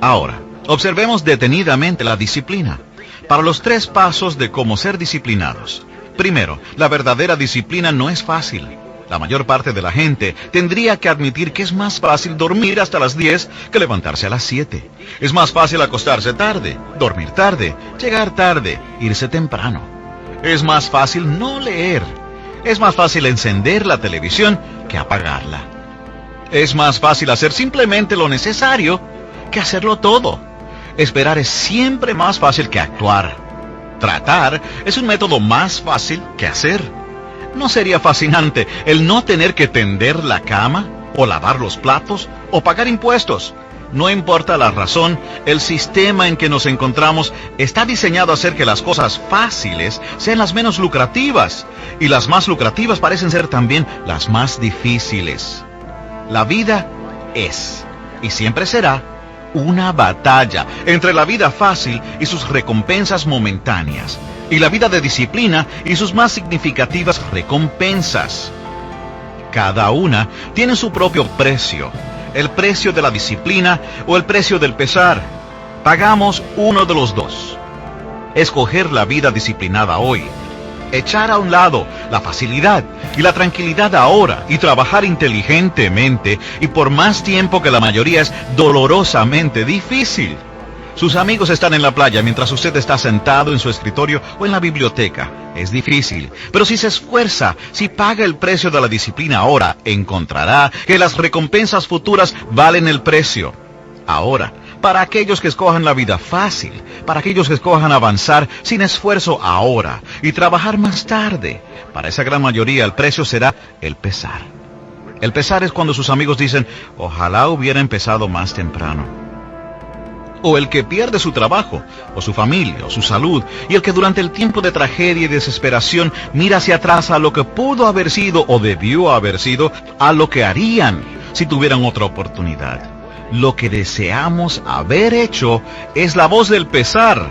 Ahora, observemos detenidamente la disciplina. Para los 3 pasos de cómo ser disciplinados. Primero, la verdadera disciplina no es fácil. La mayor parte de la gente tendría que admitir que es más fácil dormir hasta las 10 que levantarse a las 7. Es más fácil acostarse tarde, dormir tarde, llegar tarde, irse temprano. Es más fácil no leer. Es más fácil encender la televisión que apagarla. Es más fácil hacer simplemente lo necesario que hacerlo todo. Esperar es siempre más fácil que actuar. Tratar es un método más fácil que hacer. ¿No sería fascinante el no tener que tender la cama, o lavar los platos, o pagar impuestos? No importa la razón, el sistema en que nos encontramos está diseñado a hacer que las cosas fáciles sean las menos lucrativas, y las más lucrativas parecen ser también las más difíciles. La vida es, y siempre será, una batalla entre la vida fácil y sus recompensas momentáneas, y la vida de disciplina y sus más significativas recompensas. Cada una tiene su propio precio, el precio de la disciplina o el precio del pesar. Pagamos uno de los dos. Escoger la vida disciplinada hoy, echar a un lado la facilidad y la tranquilidad ahora y trabajar inteligentemente y por más tiempo que la mayoría es dolorosamente difícil. Sus amigos están en la playa mientras usted está sentado en su escritorio o en la biblioteca. Es difícil, pero si se esfuerza, si paga el precio de la disciplina ahora, encontrará que las recompensas futuras valen el precio. Ahora, para aquellos que escojan la vida fácil, para aquellos que escojan avanzar sin esfuerzo ahora y trabajar más tarde, para esa gran mayoría el precio será el pesar. El pesar es cuando sus amigos dicen, ojalá hubiera empezado más temprano. O el que pierde su trabajo, o su familia, o su salud, y el que durante el tiempo de tragedia y desesperación mira hacia atrás a lo que pudo haber sido o debió haber sido, a lo que harían si tuvieran otra oportunidad. Lo que deseamos haber hecho es la voz del pesar,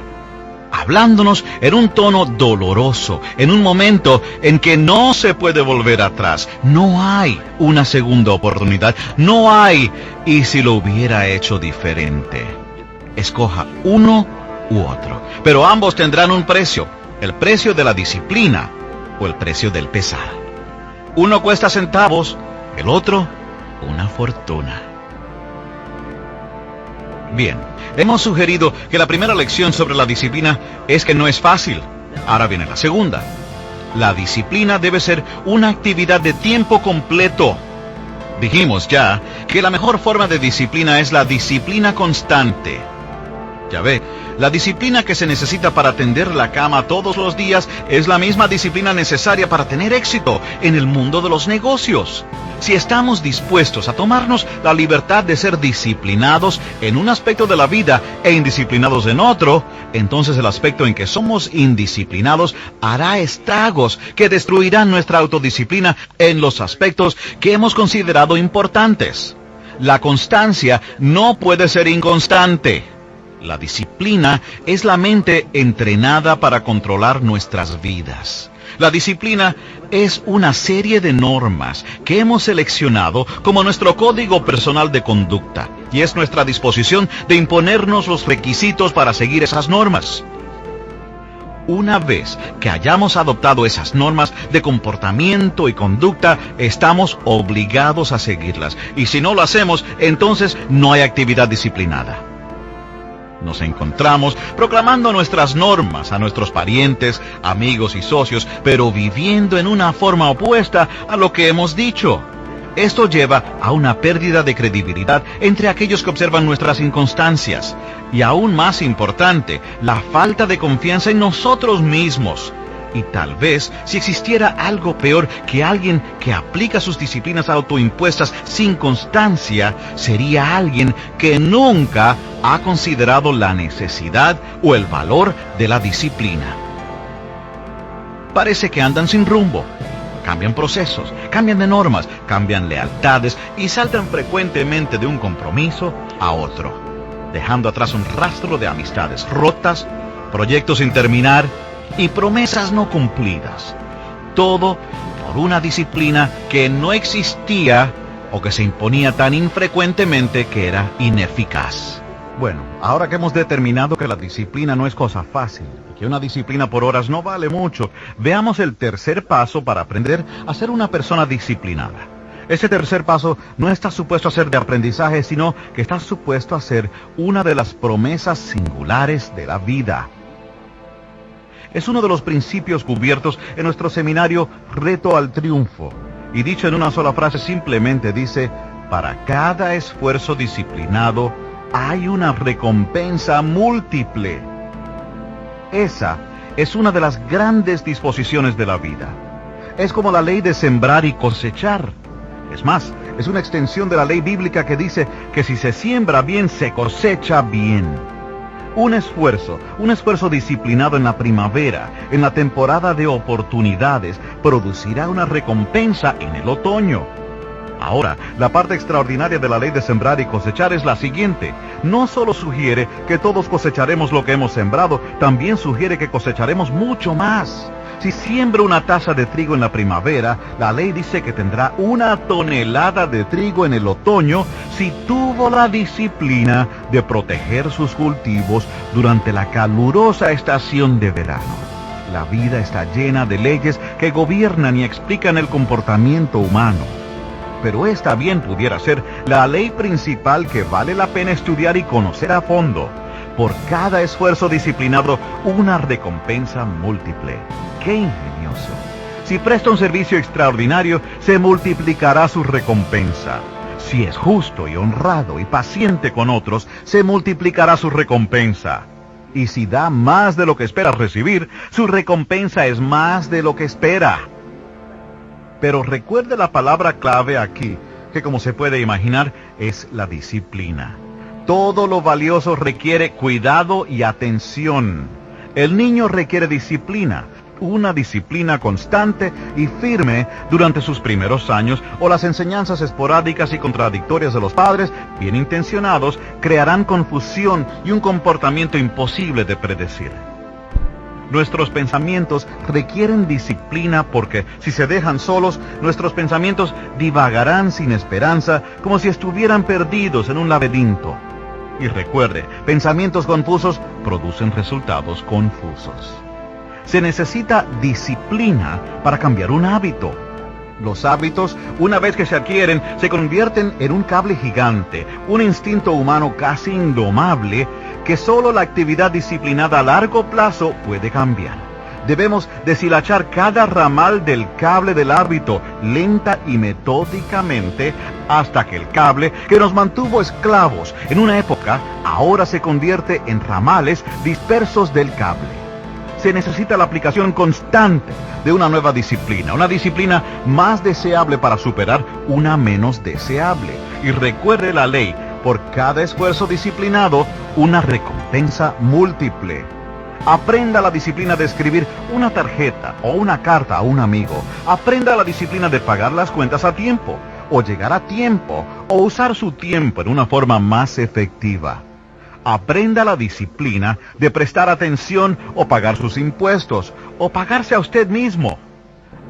hablándonos en un tono doloroso, en un momento en que no se puede volver atrás. No hay una segunda oportunidad, no hay, y si lo hubiera hecho diferente. Escoja uno u otro, pero ambos tendrán un precio, el precio de la disciplina o el precio del pesar. Uno cuesta centavos, el otro una fortuna. Bien, hemos sugerido que la primera lección sobre la disciplina es que no es fácil. Ahora viene la segunda. La disciplina debe ser una actividad de tiempo completo. Dijimos ya que la mejor forma de disciplina es la disciplina constante. Ya ve, la disciplina que se necesita para tender la cama todos los días es la misma disciplina necesaria para tener éxito en el mundo de los negocios. Si estamos dispuestos a tomarnos la libertad de ser disciplinados en un aspecto de la vida e indisciplinados en otro, entonces el aspecto en que somos indisciplinados hará estragos que destruirán nuestra autodisciplina en los aspectos que hemos considerado importantes. La constancia no puede ser inconstante. La disciplina es la mente entrenada para controlar nuestras vidas. La disciplina es una serie de normas que hemos seleccionado como nuestro código personal de conducta, y es nuestra disposición de imponernos los requisitos para seguir esas normas. Una vez que hayamos adoptado esas normas de comportamiento y conducta, estamos obligados a seguirlas, y si no lo hacemos, entonces no hay actividad disciplinada. Nos encontramos proclamando nuestras normas a nuestros parientes, amigos y socios, pero viviendo en una forma opuesta a lo que hemos dicho. Esto lleva a una pérdida de credibilidad entre aquellos que observan nuestras inconstancias. Y aún más importante, la falta de confianza en nosotros mismos. Y tal vez, si existiera algo peor que alguien que aplica sus disciplinas autoimpuestas sin constancia, sería alguien que nunca ha considerado la necesidad o el valor de la disciplina. Parece que andan sin rumbo. Cambian procesos, cambian de normas, cambian lealtades y saltan frecuentemente de un compromiso a otro, dejando atrás un rastro de amistades rotas, proyectos sin terminar y promesas no cumplidas. Todo por una disciplina que no existía o que se imponía tan infrecuentemente que era ineficaz. Bueno, ahora que hemos determinado que la disciplina no es cosa fácil y que una disciplina por horas no vale mucho, veamos el tercer paso para aprender a ser una persona disciplinada. Ese tercer paso no está supuesto a ser de aprendizaje, sino que está supuesto a ser una de las promesas singulares de la vida. Es uno de los principios cubiertos en nuestro seminario Reto al Triunfo, y dicho en una sola frase simplemente dice: para cada esfuerzo disciplinado hay una recompensa múltiple. Esa es una de las grandes disposiciones de la vida. Es como la ley de sembrar y cosechar. Es más, es una extensión de la ley bíblica que dice que si se siembra bien, se cosecha bien. Un esfuerzo disciplinado en la primavera, en la temporada de oportunidades, producirá una recompensa en el otoño. Ahora, la parte extraordinaria de la ley de sembrar y cosechar es la siguiente. No solo sugiere que todos cosecharemos lo que hemos sembrado, también sugiere que cosecharemos mucho más. Si siembra una taza de trigo en la primavera, la ley dice que tendrá 1 tonelada de trigo en el otoño si tuvo la disciplina de proteger sus cultivos durante la calurosa estación de verano. La vida está llena de leyes que gobiernan y explican el comportamiento humano. Pero esta bien pudiera ser la ley principal que vale la pena estudiar y conocer a fondo. Por cada esfuerzo disciplinado, una recompensa múltiple. ¡Qué ingenioso! Si presta un servicio extraordinario, se multiplicará su recompensa. Si es justo y honrado y paciente con otros, se multiplicará su recompensa. Y si da más de lo que espera recibir, su recompensa es más de lo que espera. Pero recuerde la palabra clave aquí, que como se puede imaginar, es la disciplina. Todo lo valioso requiere cuidado y atención. El niño requiere disciplina, una disciplina constante y firme durante sus primeros años, o las enseñanzas esporádicas y contradictorias de los padres, bien intencionados, crearán confusión y un comportamiento imposible de predecir. Nuestros pensamientos requieren disciplina porque si se dejan solos, nuestros pensamientos divagarán sin esperanza, como si estuvieran perdidos en un laberinto. Y recuerde, pensamientos confusos producen resultados confusos. Se necesita disciplina para cambiar un hábito. Los hábitos, una vez que se adquieren, se convierten en un cable gigante, un instinto humano casi indomable, que solo la actividad disciplinada a largo plazo puede cambiar. Debemos deshilachar cada ramal del cable del hábito, lenta y metódicamente, hasta que el cable que nos mantuvo esclavos en una época, ahora se convierte en ramales dispersos del cable. Se necesita la aplicación constante de una nueva disciplina, una disciplina más deseable para superar una menos deseable. Y recuerde la ley: por cada esfuerzo disciplinado, una recompensa múltiple. Aprenda la disciplina de escribir una tarjeta o una carta a un amigo. Aprenda la disciplina de pagar las cuentas a tiempo, o llegar a tiempo, o usar su tiempo en una forma más efectiva. Aprenda la disciplina de prestar atención o pagar sus impuestos, o pagarse a usted mismo.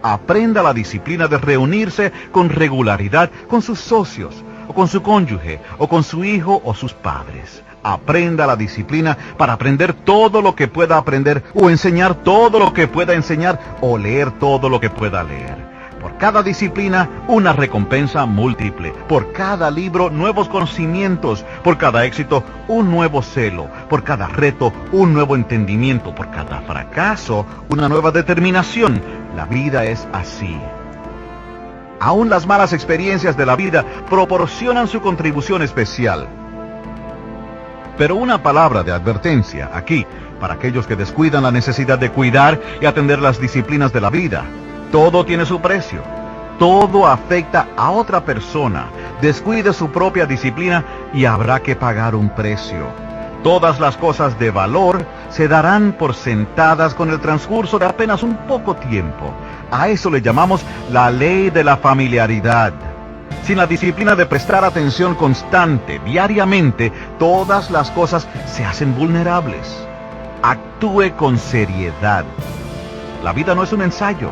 Aprenda la disciplina de reunirse con regularidad con sus socios, o con su cónyuge, o con su hijo o sus padres. Aprenda la disciplina para aprender todo lo que pueda aprender, o enseñar todo lo que pueda enseñar, o leer todo lo que pueda leer. Por cada disciplina, una recompensa múltiple. Por cada libro, nuevos conocimientos. Por cada éxito, un nuevo celo. Por cada reto, un nuevo entendimiento. Por cada fracaso, una nueva determinación. La vida es así. Aún las malas experiencias de la vida proporcionan su contribución especial. Pero una palabra de advertencia aquí, para aquellos que descuidan la necesidad de cuidar y atender las disciplinas de la vida. Todo tiene su precio. Todo afecta a otra persona. Descuide su propia disciplina y habrá que pagar un precio. Todas las cosas de valor se darán por sentadas con el transcurso de apenas un poco tiempo. A eso le llamamos la ley de la familiaridad. Sin la disciplina de prestar atención constante, diariamente, todas las cosas se hacen vulnerables. Actúe con seriedad. La vida no es un ensayo.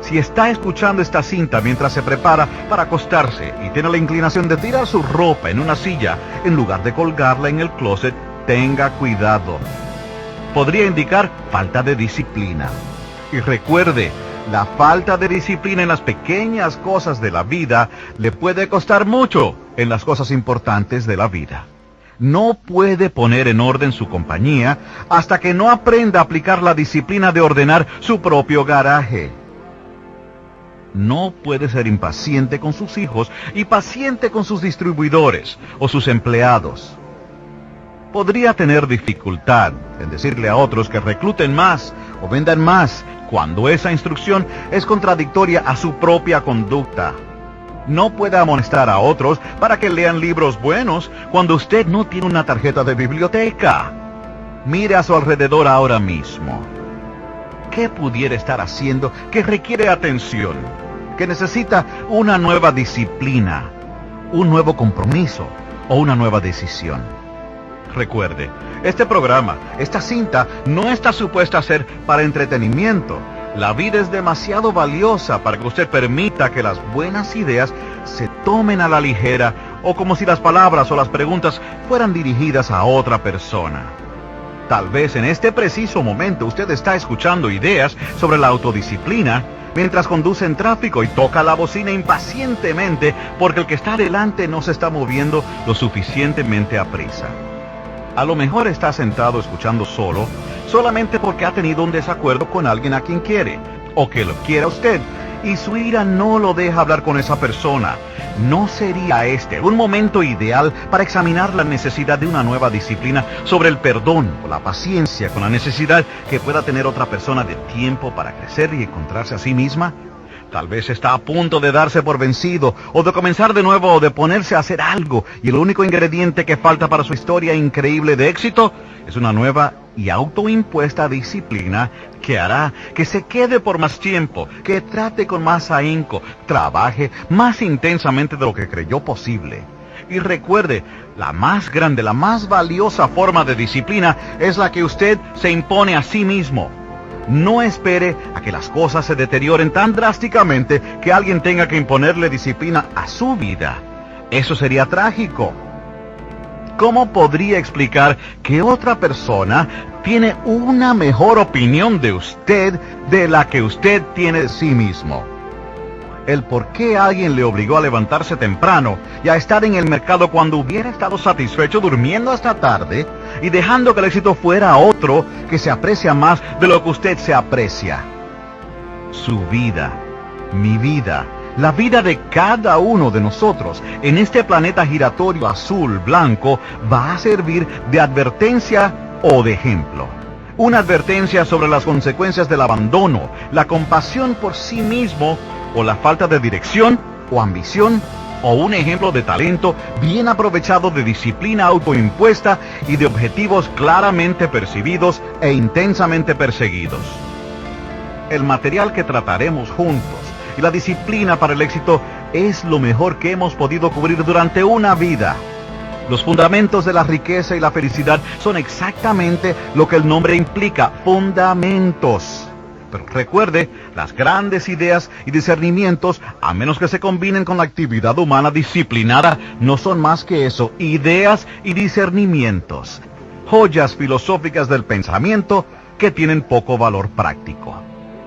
Si está escuchando esta cinta mientras se prepara para acostarse y tiene la inclinación de tirar su ropa en una silla en lugar de colgarla en el closet, tenga cuidado. Podría indicar falta de disciplina. Y recuerde, la falta de disciplina en las pequeñas cosas de la vida le puede costar mucho en las cosas importantes de la vida. No puede poner en orden su compañía hasta que no aprenda a aplicar la disciplina de ordenar su propio garaje. No puede ser impaciente con sus hijos y paciente con sus distribuidores o sus empleados. Podría tener dificultad en decirle a otros que recluten más o vendan más cuando esa instrucción es contradictoria a su propia conducta. No puede amonestar a otros para que lean libros buenos cuando usted no tiene una tarjeta de biblioteca. Mire a su alrededor ahora mismo. ¿Qué pudiera estar haciendo que requiere atención, que necesita una nueva disciplina, un nuevo compromiso o una nueva decisión? Recuerde, este programa, esta cinta, no está supuesta a ser para entretenimiento. La vida es demasiado valiosa para que usted permita que las buenas ideas se tomen a la ligera o como si las palabras o las preguntas fueran dirigidas a otra persona. Tal vez en este preciso momento usted está escuchando ideas sobre la autodisciplina mientras conduce en tráfico y toca la bocina impacientemente porque el que está adelante no se está moviendo lo suficientemente a prisa. A lo mejor está sentado escuchando solo, solamente porque ha tenido un desacuerdo con alguien a quien quiere, o que lo quiera usted, y su ira no lo deja hablar con esa persona. ¿No sería este un momento ideal para examinar la necesidad de una nueva disciplina sobre el perdón o la paciencia con la necesidad que pueda tener otra persona de tiempo para crecer y encontrarse a sí misma? Tal vez está a punto de darse por vencido, o de comenzar de nuevo, o de ponerse a hacer algo, y el único ingrediente que falta para su historia increíble de éxito es una nueva y autoimpuesta disciplina que hará que se quede por más tiempo, que trate con más ahínco, trabaje más intensamente de lo que creyó posible. Y recuerde, la más grande, la más valiosa forma de disciplina es la que usted se impone a sí mismo. No espere a que las cosas se deterioren tan drásticamente que alguien tenga que imponerle disciplina a su vida. Eso sería trágico. ¿Cómo podría explicar que otra persona tiene una mejor opinión de usted de la que usted tiene de sí mismo? El por qué alguien le obligó a levantarse temprano y a estar en el mercado cuando hubiera estado satisfecho durmiendo hasta tarde y dejando que el éxito fuera otro que se aprecia más de lo que usted se aprecia. Su vida, mi vida, la vida de cada uno de nosotros en este planeta giratorio azul-blanco va a servir de advertencia o de ejemplo. Una advertencia sobre las consecuencias del abandono, la compasión por sí mismo, o la falta de dirección o ambición, o un ejemplo de talento bien aprovechado, de disciplina autoimpuesta y de objetivos claramente percibidos e intensamente perseguidos. El material que trataremos juntos y la disciplina para el éxito es lo mejor que hemos podido cubrir durante una vida. Los fundamentos de la riqueza y la felicidad son exactamente lo que el nombre implica, fundamentos. Pero recuerde, las grandes ideas y discernimientos, a menos que se combinen con la actividad humana disciplinada, no son más que eso, ideas y discernimientos. Joyas filosóficas del pensamiento que tienen poco valor práctico.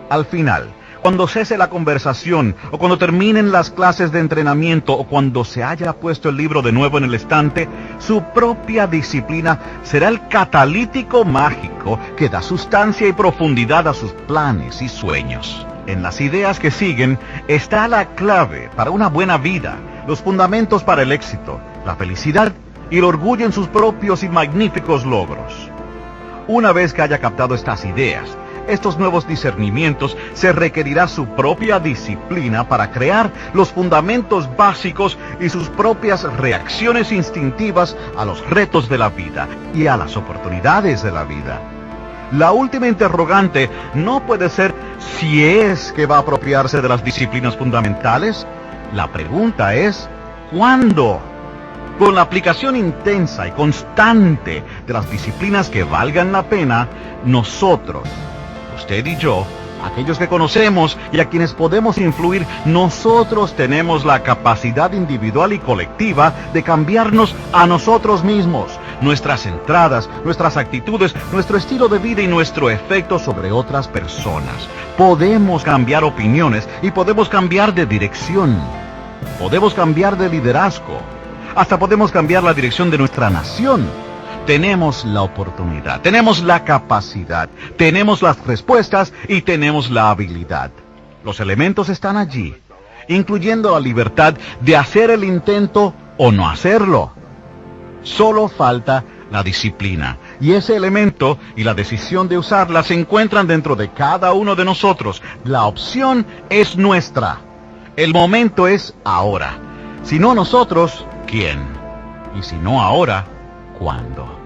Al final, cuando cese la conversación, o cuando terminen las clases de entrenamiento, o cuando se haya puesto el libro de nuevo en el estante, su propia disciplina será el catalítico mágico que da sustancia y profundidad a sus planes y sueños. En las ideas que siguen está la clave para una buena vida, los fundamentos para el éxito, la felicidad y el orgullo en sus propios y magníficos logros. Una vez que haya captado estas ideas, estos nuevos discernimientos, se requerirá su propia disciplina para crear los fundamentos básicos y sus propias reacciones instintivas a los retos de la vida y a las oportunidades de la vida. La última interrogante no puede ser si es que va a apropiarse de las disciplinas fundamentales. La pregunta es, ¿cuándo? Con la aplicación intensa y constante de las disciplinas que valgan la pena, nosotros, usted y yo, aquellos que conocemos y a quienes podemos influir, nosotros tenemos la capacidad individual y colectiva de cambiarnos a nosotros mismos, nuestras entradas, nuestras actitudes, nuestro estilo de vida y nuestro efecto sobre otras personas. Podemos cambiar opiniones y podemos cambiar de dirección. Podemos cambiar de liderazgo. Hasta podemos cambiar la dirección de nuestra nación. Tenemos la oportunidad, tenemos la capacidad, tenemos las respuestas y tenemos la habilidad. Los elementos están allí, incluyendo la libertad de hacer el intento o no hacerlo. Solo falta la disciplina, y ese elemento y la decisión de usarla se encuentran dentro de cada uno de nosotros. La opción es nuestra. El momento es ahora. Si no nosotros, ¿quién? Y si no ahora, ¿cuándo?